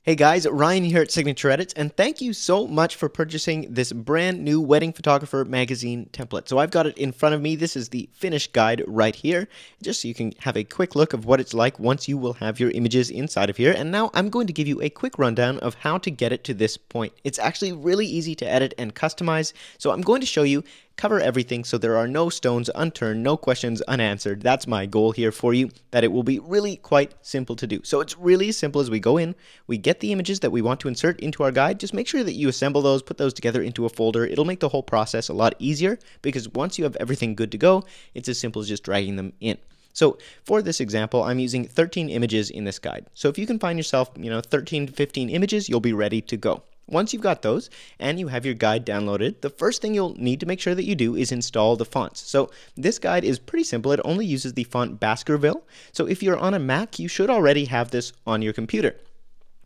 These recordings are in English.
Hey guys, Ryan here at Signature Edits, and thank you so much for purchasing this brand new Wedding Photographer magazine template. So I've got it in front of me. This is the finished guide right here, just so you can have a quick look of what it's like once you will have your images inside of here. And now I'm going to give you a quick rundown of how to get it to this point. It's actually really easy to edit and customize, so I'm going to show you, cover everything so there are no stones unturned, no questions unanswered. That's my goal here for you, that it will be really quite simple to do. So it's really simple. As we go in, we get the images that we want to insert into our guide. Just make sure that you assemble those, put those together into a folder. It'll make the whole process a lot easier because once you have everything good to go, it's as simple as just dragging them in. So for this example, I'm using 13 images in this guide. So if you can find yourself, 13 to 15 images, you'll be ready to go. Once you've got those and you have your guide downloaded, the first thing you'll need to make sure that you do is install the fonts. So this guide is pretty simple. It only uses the font Baskerville. So if you're on a Mac, you should already have this on your computer.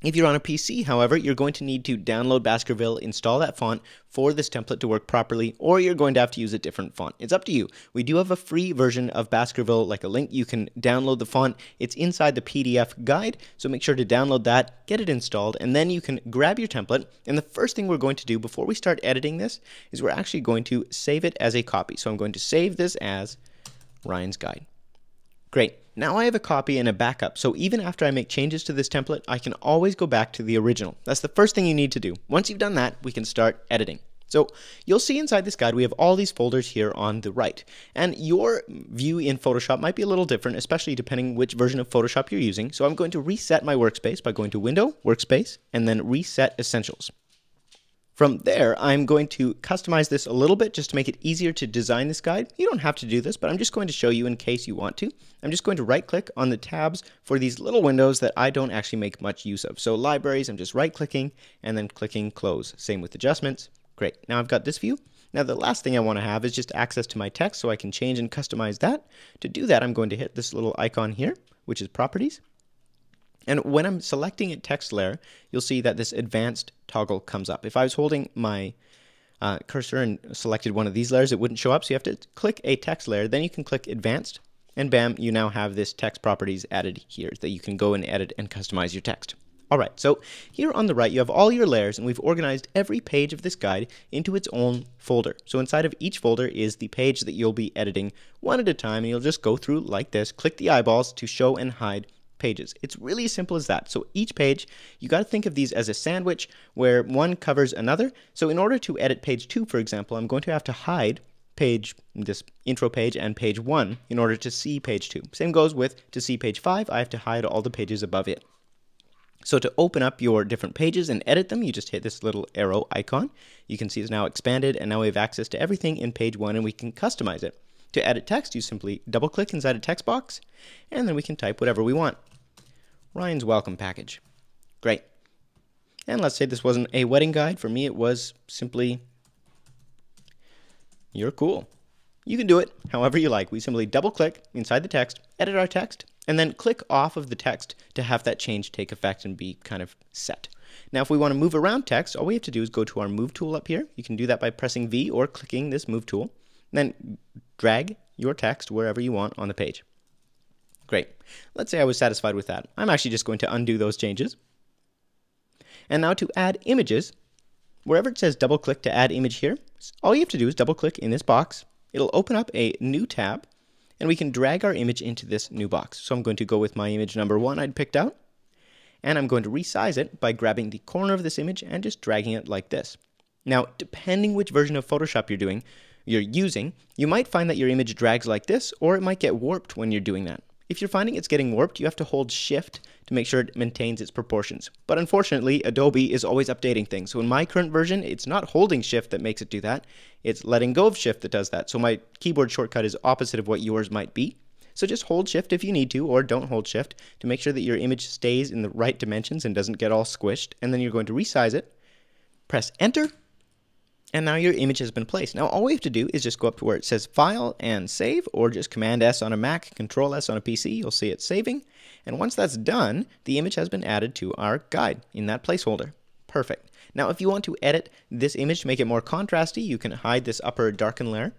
If you're on a PC, however, you're going to need to download Baskerville, install that font for this template to work properly, or you're going to have to use a different font. It's up to you. We do have a free version of Baskerville, like a link. You can download the font. It's inside the PDF guide, so make sure to download that, get it installed, and then you can grab your template. And the first thing we're going to do before we start editing this is we're actually going to save it as a copy. So I'm going to save this as Ryan's Guide. Great. Now I have a copy and a backup, so even after I make changes to this template, I can always go back to the original. That's the first thing you need to do. Once you've done that, we can start editing. So you'll see inside this guide we have all these folders here on the right. And your view in Photoshop might be a little different, especially depending which version of Photoshop you're using. So I'm going to reset my workspace by going to Window, Workspace, and then Reset Essentials. From there, I'm going to customize this a little bit just to make it easier to design this guide. You don't have to do this, but I'm just going to show you in case you want to. I'm just going to right-click on the tabs for these little windows that I don't actually make much use of. So libraries, I'm just right-clicking and then clicking close. Same with adjustments. Great. Now I've got this view. Now the last thing I want to have is just access to my text so I can change and customize that. To do that, I'm going to hit this little icon here, which is Properties. And when I'm selecting a text layer, you'll see that this advanced toggle comes up. If I was holding my cursor and selected one of these layers, it wouldn't show up. So you have to click a text layer, then you can click advanced, and bam, you now have this text properties added here that you can go and edit and customize your text. All right, so here on the right, you have all your layers, and we've organized every page of this guide into its own folder. So inside of each folder is the page that you'll be editing one at a time, and you'll just go through like this, click the eyeballs to show and hide pages. It's really as simple as that. So each page, you got to think of these as a sandwich where one covers another. So in order to edit page 2, for example, I'm going to have to hide this intro page and page 1 in order to see page 2. Same goes with to see page 5, I have to hide all the pages above it. So to open up your different pages and edit them, you just hit this little arrow icon. You can see it's now expanded, and now we have access to everything in page 1, and we can customize it. To edit text, you simply double-click inside a text box, and then we can type whatever we want. Ryan's welcome package. Great. And let's say this wasn't a wedding guide. For me, it was simply, you're cool. You can do it however you like. We simply double-click inside the text, edit our text, and then click off of the text to have that change take effect and be kind of set. Now, if we want to move around text, all we have to do is go to our Move tool up here. You can do that by pressing V or clicking this Move tool. Then drag your text wherever you want on the page. Great. Let's say I was satisfied with that. I'm actually just going to undo those changes. And now to add images, wherever it says double click to add image here, all you have to do is double click in this box. It'll open up a new tab, and we can drag our image into this new box. So I'm going to go with my image number 1 I'd picked out, and I'm going to resize it by grabbing the corner of this image and just dragging it like this. Now, depending which version of Photoshop you're using, you might find that your image drags like this, or it might get warped when you're doing that. If you're finding it's getting warped, you have to hold Shift to make sure it maintains its proportions. But unfortunately, Adobe is always updating things. So in my current version, it's not holding Shift that makes it do that. It's letting go of Shift that does that. So my keyboard shortcut is opposite of what yours might be. So just hold Shift if you need to, or don't hold Shift to make sure that your image stays in the right dimensions and doesn't get all squished. And then you're going to resize it, press Enter, and now your image has been placed. Now all we have to do is just go up to where it says File and Save, or just Command S on a Mac, Control S on a PC. You'll see it saving. And once that's done, the image has been added to our guide in that placeholder. Perfect. Now if you want to edit this image to make it more contrasty, you can hide this upper darken layer.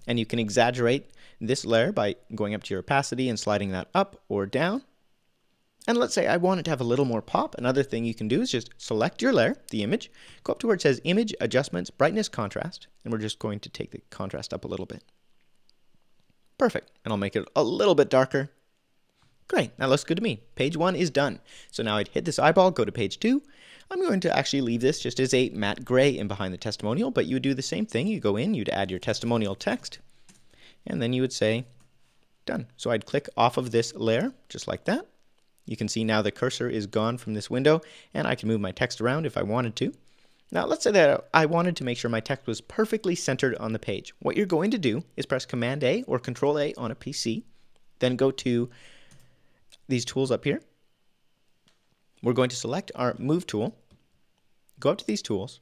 And you can exaggerate this layer by going up to your opacity and sliding that up or down. And let's say I want it to have a little more pop. Another thing you can do is just select your layer, the image, go up to where it says Image, Adjustments, Brightness, Contrast, and we're just going to take the contrast up a little bit. Perfect. And I'll make it a little bit darker. Great, that looks good to me. Page 1 is done. So now I'd hit this eyeball, go to page 2. I'm going to actually leave this just as a matte gray in behind the testimonial, but you would do the same thing. You go in, you'd add your testimonial text, and then you would say, done. So I'd click off of this layer, just like that. You can see now the cursor is gone from this window, and I can move my text around if I wanted to. Now let's say that I wanted to make sure my text was perfectly centered on the page. What you're going to do is press Command A or Control A on a PC, then go to these tools up here. We're going to select our Move tool, go up to these tools,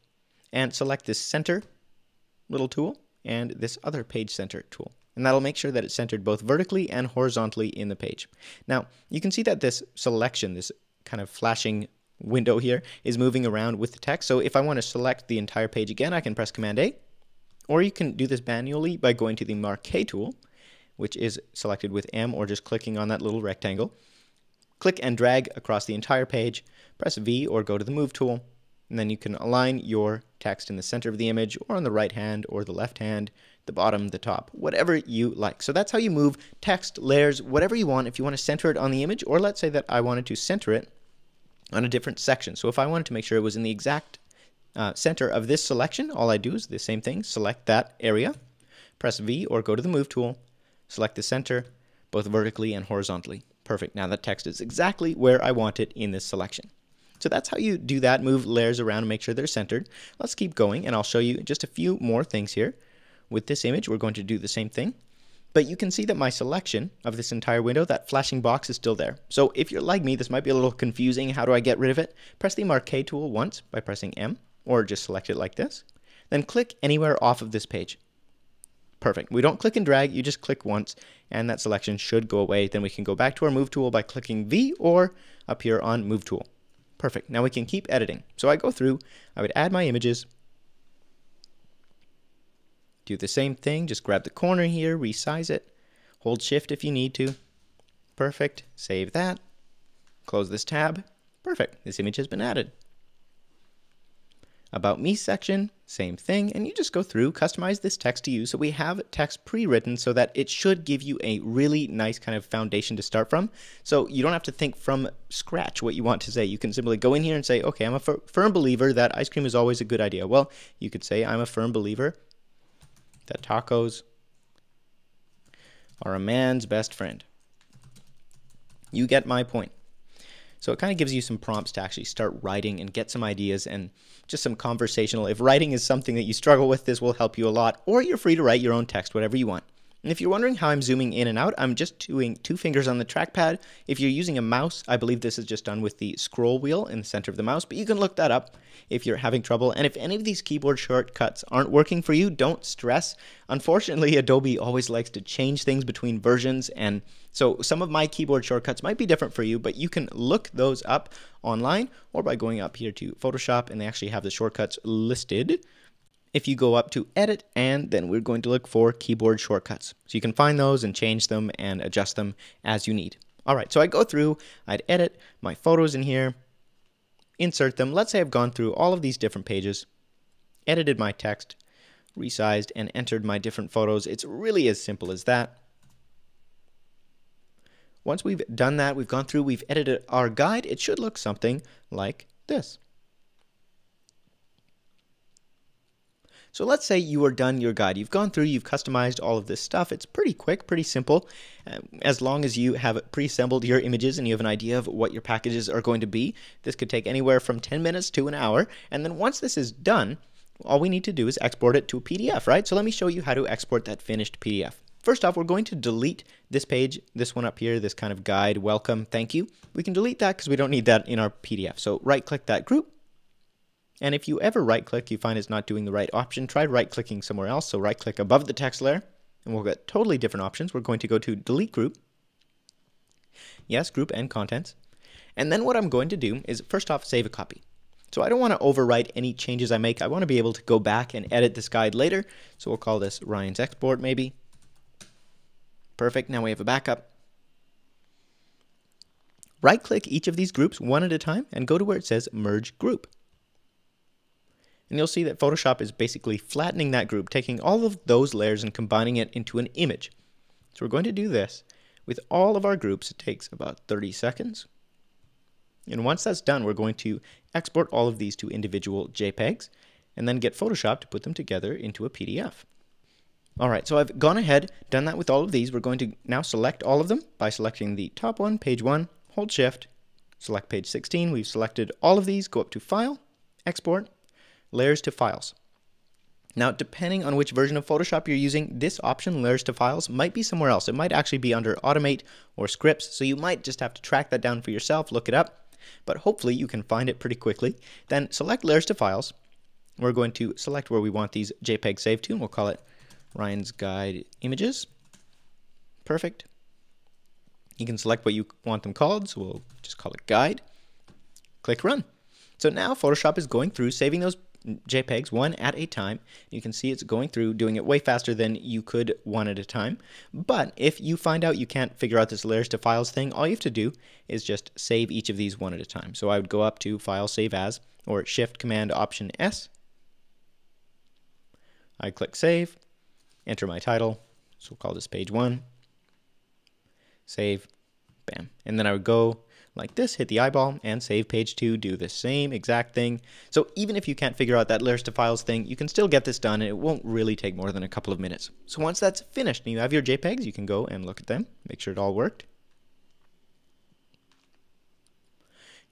and select this Center little tool and this other Page Center tool. And that'll make sure that it's centered both vertically and horizontally in the page. Now, you can see that this selection, this kind of flashing window here, is moving around with the text. So if I want to select the entire page again, I can press Command A, or you can do this manually by going to the Marquee tool, which is selected with M, or just clicking on that little rectangle. Click and drag across the entire page, press V or go to the Move tool, and then you can align your text in the center of the image, or on the right hand or the left hand, the bottom, the top, whatever you like. So that's how you move text, layers, whatever you want. If you want to center it on the image, or let's say that I wanted to center it on a different section. So if I wanted to make sure it was in the exact center of this selection, all I do is the same thing, select that area, press V or go to the Move tool, select the center, both vertically and horizontally. Perfect. Now that text is exactly where I want it in this selection. So that's how you do that, move layers around and make sure they're centered. Let's keep going, and I'll show you just a few more things here. With this image, we're going to do the same thing. But you can see that my selection of this entire window, that flashing box, is still there. So if you're like me, this might be a little confusing. How do I get rid of it? Press the Marquee tool once by pressing M, or just select it like this. Then click anywhere off of this page. Perfect. We don't click and drag, you just click once, and that selection should go away. Then we can go back to our Move tool by clicking V, or up here on Move tool. Perfect. Now we can keep editing. So I go through, I would add my images, do the same thing, just grab the corner here, resize it, hold Shift if you need to. Perfect. Save that. Close this tab. Perfect. This image has been added. About Me section, same thing, and you just go through, customize this text to you. So we have text pre-written so that it should give you a really nice kind of foundation to start from. So you don't have to think from scratch what you want to say. You can simply go in here and say, okay, I'm a firm believer that ice cream is always a good idea. Well, you could say, I'm a firm believer that tacos are a man's best friend. You get my point. So it kind of gives you some prompts to actually start writing and get some ideas and just some conversational. If writing is something that you struggle with, this will help you a lot. Or you're free to write your own text, whatever you want. And if you're wondering how I'm zooming in and out, I'm just doing 2 fingers on the trackpad. If you're using a mouse, I believe this is just done with the scroll wheel in the center of the mouse, but you can look that up if you're having trouble. And if any of these keyboard shortcuts aren't working for you, don't stress. Unfortunately, Adobe always likes to change things between versions, and so some of my keyboard shortcuts might be different for you, but you can look those up online or by going up here to Photoshop, and they actually have the shortcuts listed. If you go up to Edit, and then we're going to look for keyboard shortcuts. So you can find those and change them and adjust them as you need. All right, so I go through, I'd edit my photos in here, insert them. Let's say I've gone through all of these different pages, edited my text, resized, and entered my different photos. It's really as simple as that. Once we've done that, we've gone through, we've edited our guide, it should look something like this. So let's say you are done your guide. You've gone through, you've customized all of this stuff. It's pretty quick, pretty simple. As long as you have pre-assembled your images and you have an idea of what your packages are going to be, this could take anywhere from 10 minutes to an hour. And then once this is done, all we need to do is export it to a PDF, right? So let me show you how to export that finished PDF. First off, we're going to delete this page, this one up here, this kind of guide, welcome, thank you. We can delete that because we don't need that in our PDF. So right-click that group. And if you ever right-click, you find it's not doing the right option, try right-clicking somewhere else. So right-click above the text layer, and we'll get totally different options. We're going to go to Delete Group. Yes, Group and Contents. And then what I'm going to do is, first off, save a copy. So I don't want to overwrite any changes I make. I want to be able to go back and edit this guide later. So we'll call this Ryan's Export, maybe. Perfect. Now we have a backup. right-click each of these groups one at a time and go to where it says Merge Group. And you'll see that Photoshop is basically flattening that group, taking all of those layers and combining it into an image. So we're going to do this with all of our groups. It takes about 30 seconds. And once that's done, we're going to export all of these to individual JPEGs and then get Photoshop to put them together into a PDF. All right, so I've gone ahead, done that with all of these. We're going to now select all of them by selecting the top one, page 1, hold Shift, select page 16. We've selected all of these, go up to File, Export, Layers to Files. Now, depending on which version of Photoshop you're using, this option, Layers to Files, might be somewhere else. It might actually be under Automate or Scripts, so you might just have to track that down for yourself, look it up, but hopefully you can find it pretty quickly. Then select Layers to Files. We're going to select where we want these JPEGs saved to, and we'll call it Ryan's Guide Images. Perfect. You can select what you want them called, so we'll just call it Guide. Click Run. So now Photoshop is going through, saving those JPEGs one at a time. You can see it's going through, doing it way faster than you could one at a time. But if you find out you can't figure out this layers to files thing, all you have to do is just save each of these one at a time. So I would go up to File, Save As, or Shift Command Option S. I click Save, enter my title, so we'll call this page 1, save, bam. And then I would go like this, hit the eyeball, and save page 2, do the same exact thing. So even if you can't figure out that layers to files thing, you can still get this done, and it won't really take more than a couple of minutes. So once that's finished and you have your JPEGs, you can go and look at them, make sure it all worked.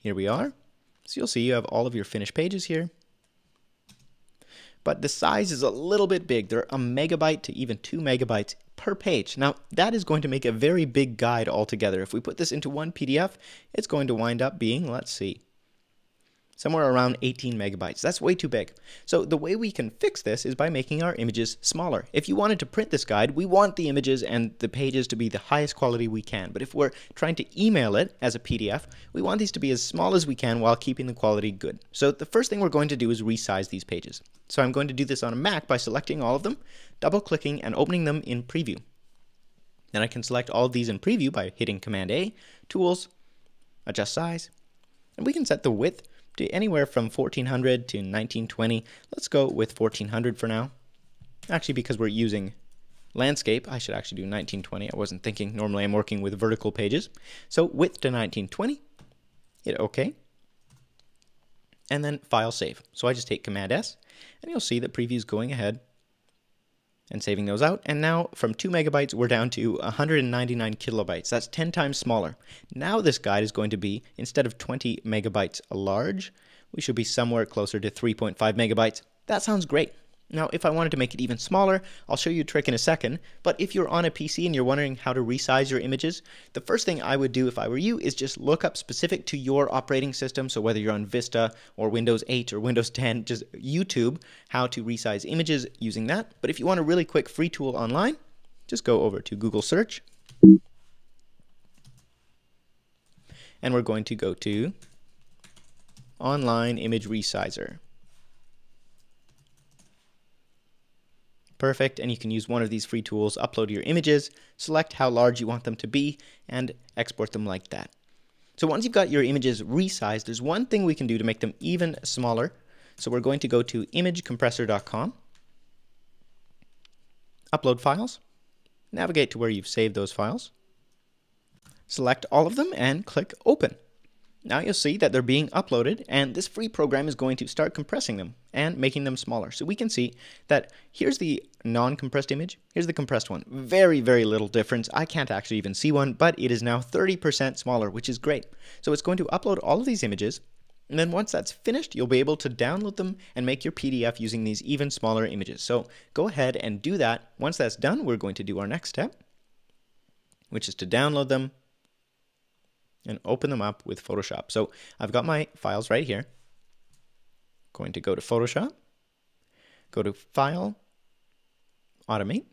Here we are. So you'll see you have all of your finished pages here. But the size is a little bit big. They're a megabyte to even 2 megabytes per page. Now, that is going to make a very big guide altogether. If we put this into one PDF, it's going to wind up being, let's see, somewhere around 18 megabytes. That's way too big. So the way we can fix this is by making our images smaller. If you wanted to print this guide, we want the images and the pages to be the highest quality we can. But if we're trying to email it as a PDF, we want these to be as small as we can while keeping the quality good. So the first thing we're going to do is resize these pages. So I'm going to do this on a Mac by selecting all of them, double-clicking and opening them in Preview. Then I can select all of these in Preview by hitting Command A, Tools, Adjust Size, and we can set the width to anywhere from 1400 to 1920. Let's go with 1400 for now. Actually, because we're using landscape, I should actually do 1920. I wasn't thinking. Normally I'm working with vertical pages. So width to 1920. Hit OK. And then File, Save. So I just hit Command S, and you'll see that Preview is going ahead and saving those out. And now from 2 megabytes, we're down to 199 kilobytes. That's 10 times smaller. Now this guide is going to be, instead of 20 megabytes large, we should be somewhere closer to 3.5 megabytes. That sounds great. Now, if I wanted to make it even smaller, I'll show you a trick in a second, but if you're on a PC and you're wondering how to resize your images, the first thing I would do if I were you is just look up specific to your operating system, so whether you're on Vista or Windows 8 or Windows 10, just YouTube how to resize images using that. But if you want a really quick free tool online, just go over to Google Search, and we're going to go to Online Image Resizer. Perfect, and you can use one of these free tools, upload your images, select how large you want them to be, and export them like that. So once you've got your images resized, there's one thing we can do to make them even smaller. So we're going to go to imagecompressor.com, upload files, navigate to where you've saved those files, select all of them, and click Open. Now you'll see that they're being uploaded, and this free program is going to start compressing them and making them smaller. So we can see that here's the non-compressed image, here's the compressed one. Very, very little difference. I can't actually even see one, but it is now 30% smaller, which is great. So it's going to upload all of these images, and then once that's finished, you'll be able to download them and make your PDF using these even smaller images. So go ahead and do that. Once that's done, we're going to do our next step, which is to download them and open them up with Photoshop. So I've got my files right here. Going to go to Photoshop, go to File, Automate,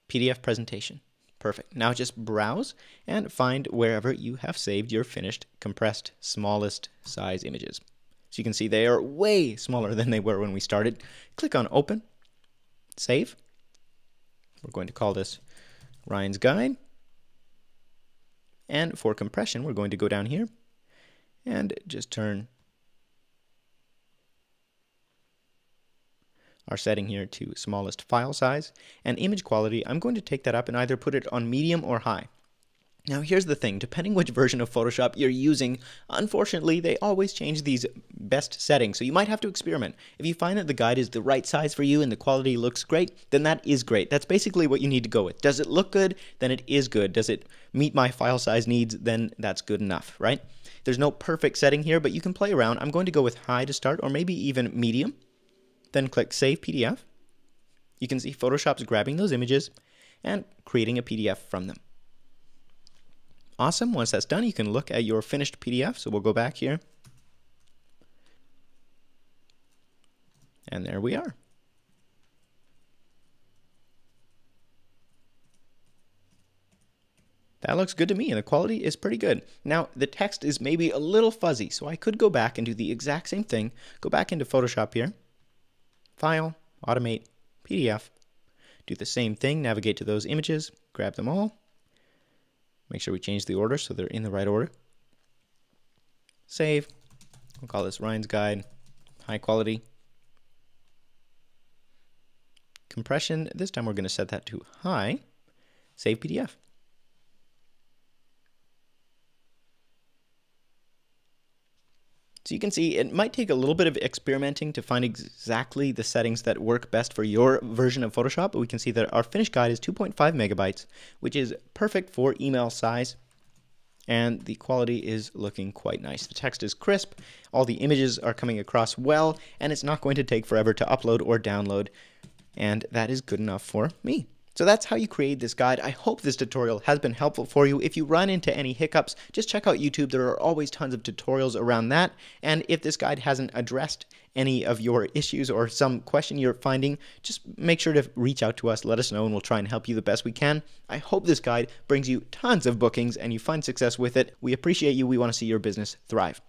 PDF Presentation. Perfect. Now just browse and find wherever you have saved your finished, compressed, smallest size images. So you can see they are way smaller than they were when we started. Click on Open, Save. We're going to call this Ryan's Guide. And for compression, we're going to go down here and just turn our setting here to smallest file size. And image quality, I'm going to take that up and either put it on medium or high. Now here's the thing, depending which version of Photoshop you're using, unfortunately they always change these best settings, so you might have to experiment. If you find that the guide is the right size for you and the quality looks great, then that is great. That's basically what you need to go with. Does it look good? Then it is good. Does it meet my file size needs? Then that's good enough, right? There's no perfect setting here, but you can play around. I'm going to go with high to start, or maybe even medium. Then click Save PDF. You can see Photoshop's grabbing those images and creating a PDF from them. Awesome. Once that's done, you can look at your finished PDF. So we'll go back here. And there we are. That looks good to me, and the quality is pretty good. Now, the text is maybe a little fuzzy, so I could go back and do the exact same thing. Go back into Photoshop here. File, Automate, PDF. Do the same thing, navigate to those images, grab them all. Make sure we change the order so they're in the right order. Save. We'll call this Ryan's Guide. High quality. Compression, this time we're going to set that to high. Save PDF. So you can see it might take a little bit of experimenting to find exactly the settings that work best for your version of Photoshop, but we can see that our finished guide is 2.5 megabytes, which is perfect for email size, and the quality is looking quite nice. The text is crisp, all the images are coming across well, and it's not going to take forever to upload or download, and that is good enough for me. So that's how you create this guide. I hope this tutorial has been helpful for you. If you run into any hiccups, just check out YouTube. There are always tons of tutorials around that. And if this guide hasn't addressed any of your issues or some question you're finding, just make sure to reach out to us, let us know, and we'll try and help you the best we can. I hope this guide brings you tons of bookings and you find success with it. We appreciate you. We want to see your business thrive.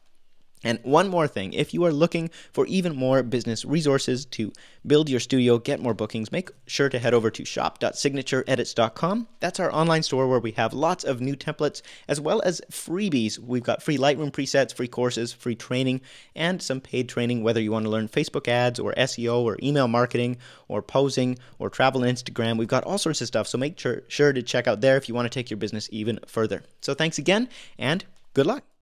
And one more thing, if you are looking for even more business resources to build your studio, get more bookings, make sure to head over to shop.signatureedits.com. That's our online store where we have lots of new templates as well as freebies. We've got free Lightroom presets, free courses, free training, and some paid training, whether you want to learn Facebook ads or SEO or email marketing or posing or travel and Instagram. We've got all sorts of stuff, so make sure to check out there if you want to take your business even further. So thanks again, and good luck.